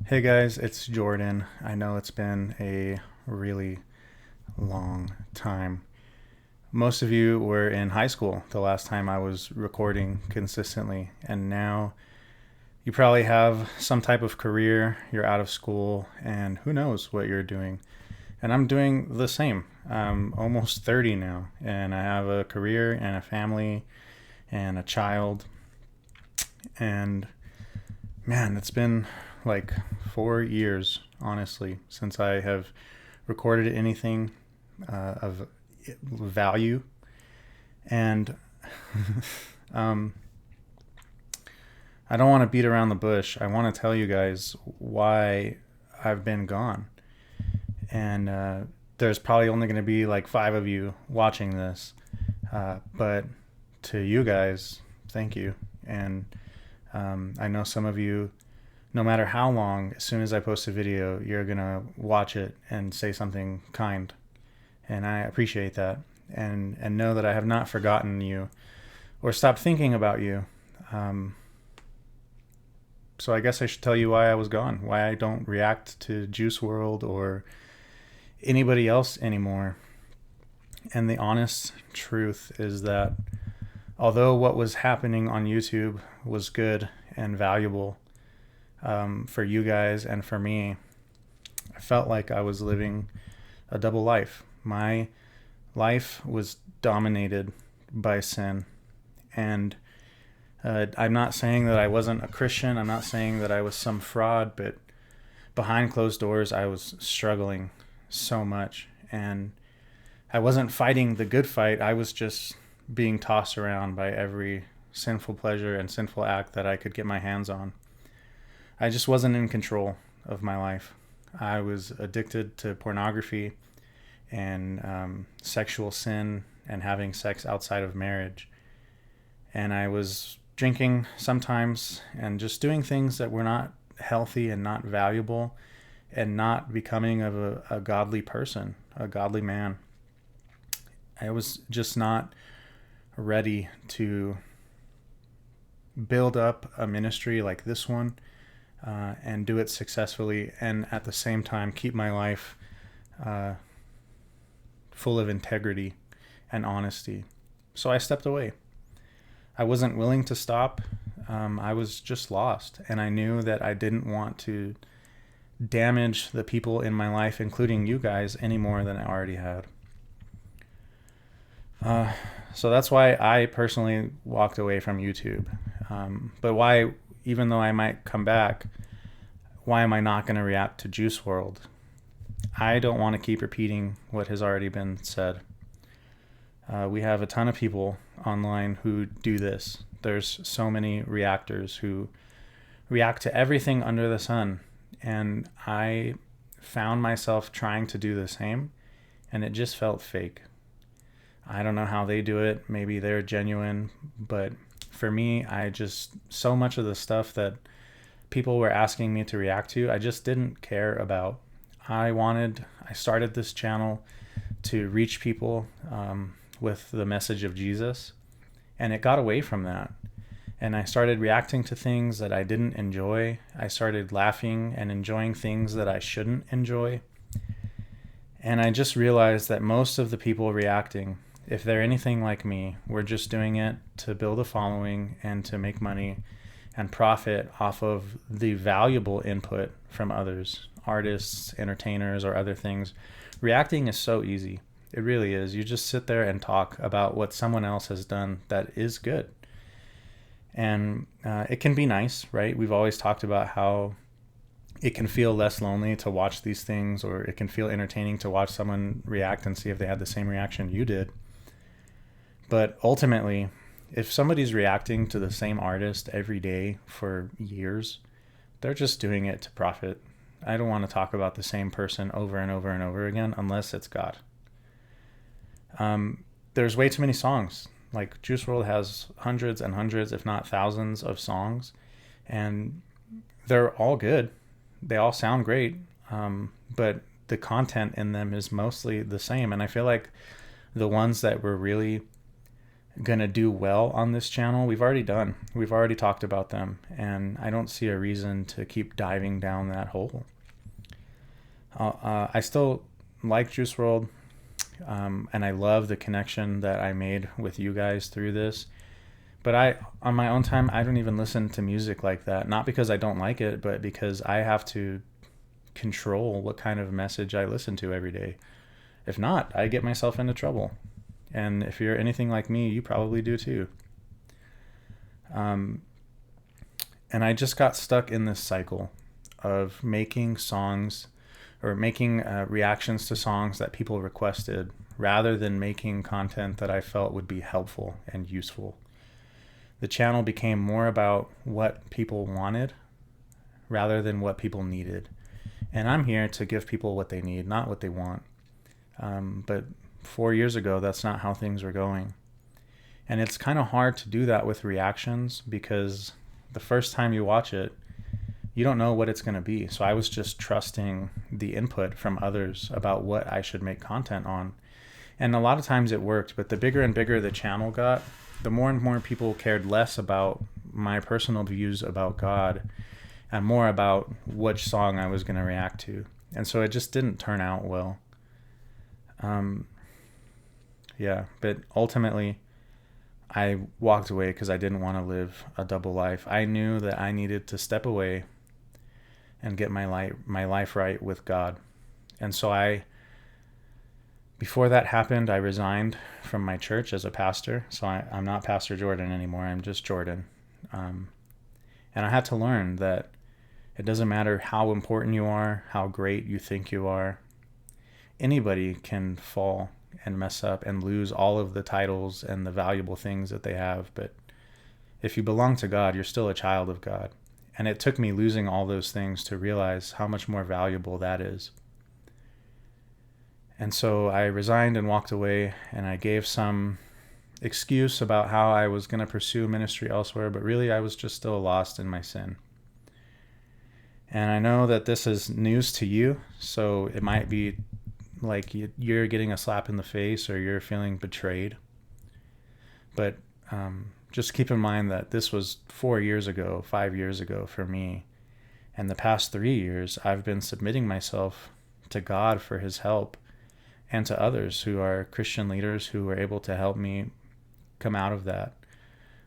Hey guys, it's Jordan. I know it's been a really long time. Most of you were in high school the last time I was recording consistently, and now you probably have some type of career, you're out of school, and who knows what you're doing. And I'm doing the same. I'm almost 30 now, and I have a career and a family and a child. And man, it's been like 4 years, honestly, since I have recorded anything of value. And um, I don't want to beat around the bush. I want to tell you guys why I've been gone. And there's probably only going to be like five of you watching this. But to you guys, thank you. And I know some of you, no matter how long, as soon as I post a video, you're going to watch it and say something kind. And I appreciate that. And know that I have not forgotten you or stopped thinking about you. So I guess I should tell you why I was gone, why I don't react to Juice WRLD or anybody else anymore. And the honest truth is that although what was happening on YouTube was good and valuable for you guys and for me, I felt like I was living a double life. My life was dominated by sin. And I'm not saying that I wasn't a Christian. I'm not saying that I was some fraud, but behind closed doors, I was struggling so much. And I wasn't fighting the good fight. I was just being tossed around by every sinful pleasure and sinful act that I could get my hands on. I just wasn't in control of my life. I was addicted to pornography and sexual sin and having sex outside of marriage. And I was drinking sometimes and just doing things that were not healthy and not valuable and not becoming of a godly person, a godly man. I was just not ready to build up a ministry like this one and do it successfully, and at the same time keep my life full of integrity and honesty. So I stepped away. I wasn't willing to stop. I was just lost, and I knew that I didn't want to damage the people in my life, including you guys, any more than I already had. So that's why I personally walked away from YouTube. But why, even though I might come back, why am I not going to react to Juice WRLD? I don't want to keep repeating what has already been said. We have a ton of people online who do this. There's so many reactors who react to everything under the sun. And I found myself trying to do the same, and it just felt fake. I don't know how they do it. Maybe they're genuine, but for me, so much of the stuff that people were asking me to react to, I just didn't care about. I started this channel to reach people with the message of Jesus, and it got away from that. And I started reacting to things that I didn't enjoy. I started laughing and enjoying things that I shouldn't enjoy. And I just realized that most of the people reacting, if they're anything like me, we're just doing it to build a following and to make money and profit off of the valuable input from others, artists, entertainers, or other things. Reacting is so easy. It really is. You just sit there and talk about what someone else has done that is good. And it can be nice, right? We've always talked about how it can feel less lonely to watch these things, or it can feel entertaining to watch someone react and see if they had the same reaction you did. But ultimately, if somebody's reacting to the same artist every day for years, they're just doing it to profit. I don't want to talk about the same person over and over and over again unless it's God. There's way too many songs. Like Juice WRLD has hundreds and hundreds, if not thousands, of songs, and they're all good. They all sound great, but the content in them is mostly the same. And I feel like the ones that were really gonna do well on this channel, we've already talked about them, and I don't see a reason to keep diving down that hole. I still like Juice WRLD, and I love the connection that I made with you guys through this. But on my own time, I don't even listen to music like that. Not because I don't like it, but because I have to control what kind of message I listen to every day. If not, I get myself into trouble. And if you're anything like me, you probably do too. And I just got stuck in this cycle of making songs or making reactions to songs that people requested rather than making content that I felt would be helpful and useful. The channel became more about what people wanted rather than what people needed. And I'm here to give people what they need, not what they want. But 4 years ago, that's not how things were going. And it's kind of hard to do that with reactions because the first time you watch it, you don't know what it's going to be. So I was just trusting the input from others about what I should make content on. And a lot of times it worked, but the bigger and bigger the channel got, the more and more people cared less about my personal views about God and more about which song I was going to react to. And so it just didn't turn out well. But ultimately I walked away because I didn't want to live a double life. I knew that I needed to step away and get my life right with God. And so before that happened, I resigned from my church as a pastor. So I'm not Pastor Jordan anymore. I'm just Jordan. And I had to learn that it doesn't matter how important you are, how great you think you are. Anybody can fall and mess up and lose all of the titles and the valuable things that they have. But if you belong to God, you're still a child of God. And it took me losing all those things to realize how much more valuable that is. And so I resigned and walked away, and I gave some excuse about how I was going to pursue ministry elsewhere, but really I was just still lost in my sin. And I know that this is news to you, so it might be like you're getting a slap in the face or you're feeling betrayed. But just keep in mind that this was 4 years ago, 5 years ago for me. And the past 3 years, I've been submitting myself to God for his help and to others who are Christian leaders who were able to help me come out of that.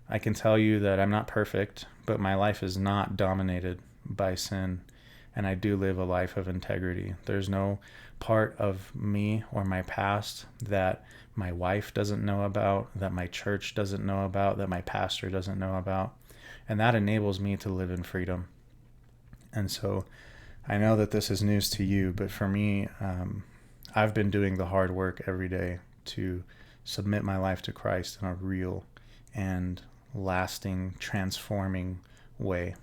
I can tell you that I'm not perfect, but my life is not dominated by sin, and I do live a life of integrity. There's no part of me or my past that my wife doesn't know about, that my church doesn't know about, that my pastor doesn't know about, and that enables me to live in freedom. And so I know that this is news to you, but for me, I've been doing the hard work every day to submit my life to Christ in a real and lasting, transforming way.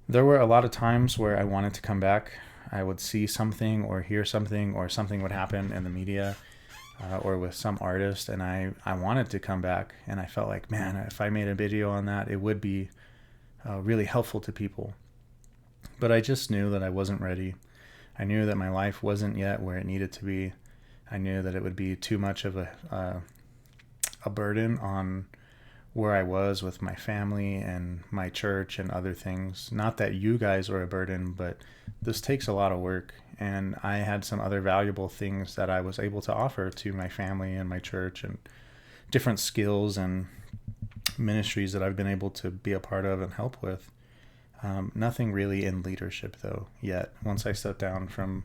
There were a lot of times where I wanted to come back. I would see something or hear something or something would happen in the media or with some artist, and I wanted to come back, and I felt like, man, if I made a video on that, it would be really helpful to people. But I just knew that I wasn't ready. I knew that my life wasn't yet where it needed to be. I knew that it would be too much of a burden on where I was with my family and my church and other things. Not that you guys are a burden, but this takes a lot of work. And I had some other valuable things that I was able to offer to my family and my church, and different skills and ministries that I've been able to be a part of and help with. Nothing really in leadership though yet. Once I stepped down from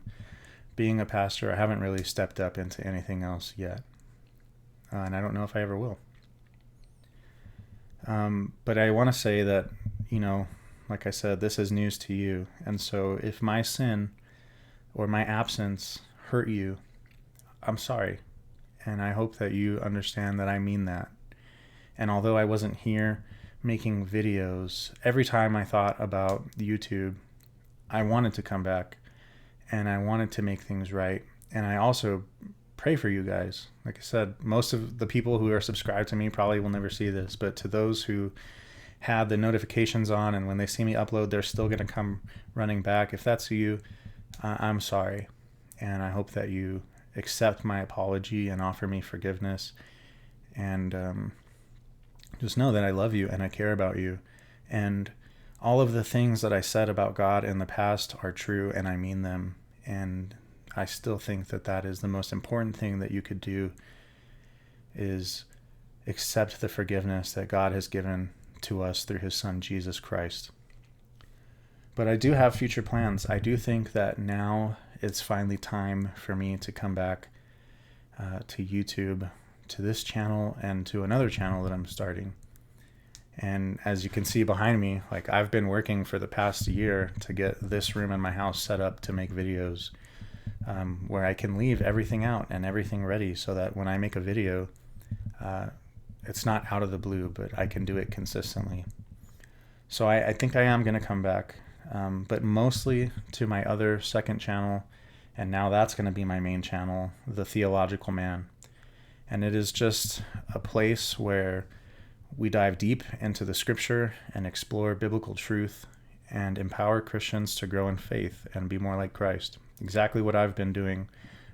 being a pastor, I haven't really stepped up into anything else yet. And I don't know if I ever will. But I want to say that, like I said, this is news to you. And so if my sin or my absence hurt you, I'm sorry. And I hope that you understand that I mean that. And although I wasn't here making videos, every time I thought about YouTube, I wanted to come back and I wanted to make things right. And I also pray for you guys. Like I said, most of the people who are subscribed to me probably will never see this, but to those who have the notifications on and when they see me upload, they're still going to come running back. If that's you, I'm sorry. And I hope that you accept my apology and offer me forgiveness. And just know that I love you and I care about you. And all of the things that I said about God in the past are true, and I mean them. And I still think that that is the most important thing that you could do, is accept the forgiveness that God has given to us through his son, Jesus Christ. But I do have future plans. I do think that now it's finally time for me to come back to YouTube, to this channel, and to another channel that I'm starting. And as you can see behind me, like, I've been working for the past year to get this room in my house set up to make videos, where I can leave everything out and everything ready, so that when I make a video, it's not out of the blue, but I can do it consistently. So I think I am going to come back, but mostly to my other second channel, and now that's going to be my main channel, The Theological Man. And it is just a place where we dive deep into the scripture and explore biblical truth and empower Christians to grow in faith and be more like Christ. Exactly what I've been doing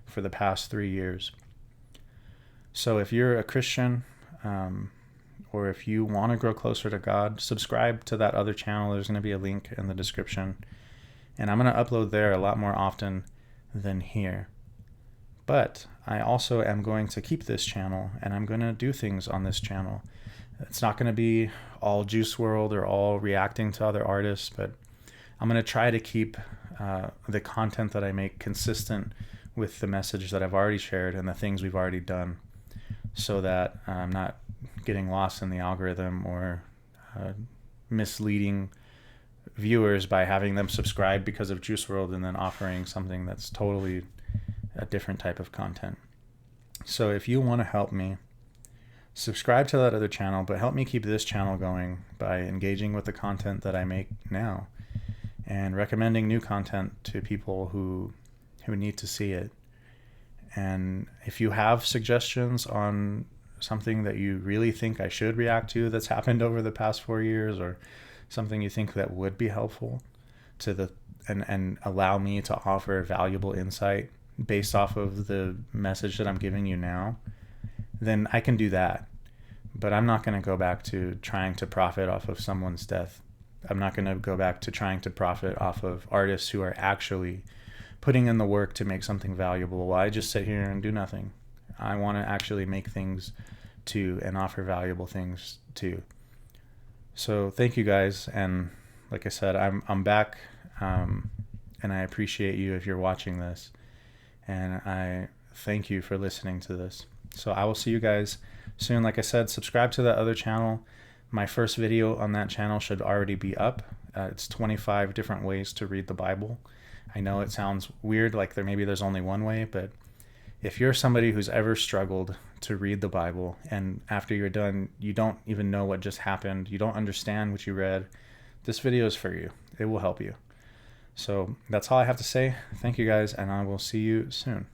for the past 3 years. So if you're a Christian, or if you want to grow closer to God, subscribe to that other channel. There's going to be a link in the description. And I'm going to upload there a lot more often than here. But I also am going to keep this channel, and I'm going to do things on this channel. It's not going to be all Juice WRLD or all reacting to other artists, but I'm going to try to keep the content that I make consistent with the message that I've already shared and the things we've already done, so that I'm not getting lost in the algorithm or misleading viewers by having them subscribe because of Juice WRLD and then offering something that's totally a different type of content. So if you want to help me, subscribe to that other channel, but help me keep this channel going by engaging with the content that I make now and recommending new content to people who need to see it. And if you have suggestions on something that you really think I should react to that's happened over the past 4 years, or something you think that would be helpful to and allow me to offer valuable insight based off of the message that I'm giving you now, then I can do that. But I'm not going to go back to trying to profit off of someone's death. I'm not going to go back to trying to profit off of artists who are actually putting in the work to make something valuable while I just sit here and do nothing. I want to actually make things too and offer valuable things too. So thank you guys. And like I said, I'm back, and I appreciate you if you're watching this. And I thank you for listening to this. So I will see you guys soon. Like I said, subscribe to that other channel. My first video on that channel should already be up. It's 25 different ways to read the Bible. I know it sounds weird, like there's only one way, but if you're somebody who's ever struggled to read the Bible, and after you're done, you don't even know what just happened, you don't understand what you read, this video is for you. It will help you. So that's all I have to say. Thank you guys, and I will see you soon.